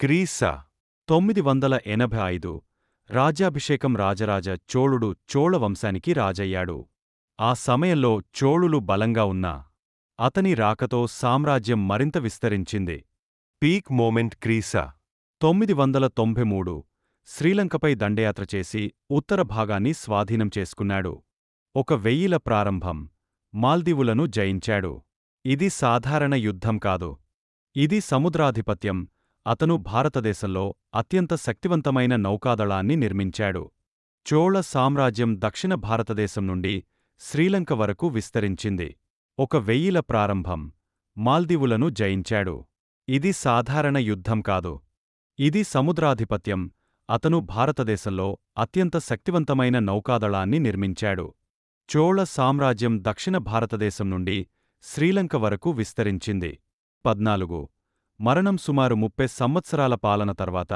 క్రీస 985 రాజ్యాభిషేకం రాజరాజ చోళుడు చోళ వంశానికి రాజయ్యాడు. ఆ సమయంలో చోళులు బలంగా ఉన్నా అతని రాకతో సామ్రాజ్యం మరింత విస్తరించింది. పీక్ మోమెంట్ క్రీస 993 శ్రీలంకపై దండయాత్ర చేసి ఉత్తర భాగాన్ని స్వాధీనం చేసుకున్నాడు. 1000 ప్రారంభం మాల్దీవులను జయించాడు. ఇది సాధారణ యుద్ధం కాదు. ఇది సముద్రాధిపత్యం. అతను భారతదేశంలో అత్యంత శక్తివంతమైన నౌకాదళాన్ని నిర్మించాడు. చోళ సామ్రాజ్యం దక్షిణ భారతదేశం నుండి శ్రీలంక వరకు విస్తరించింది. 1000 ప్రారంభం మాల్దీవులను జయించాడు. ఇది సాధారణ యుద్ధం కాదు. ఇది సముద్రాధిపత్యం. అతను భారతదేశంలో అత్యంత శక్తివంతమైన నౌకాదళాన్ని నిర్మించాడు. చోళ సామ్రాజ్యం దక్షిణ భారతదేశం నుండి శ్రీలంక వరకు విస్తరించింది. 14 మరణం సుమారు 30 సంవత్సరాల పాలన తర్వాత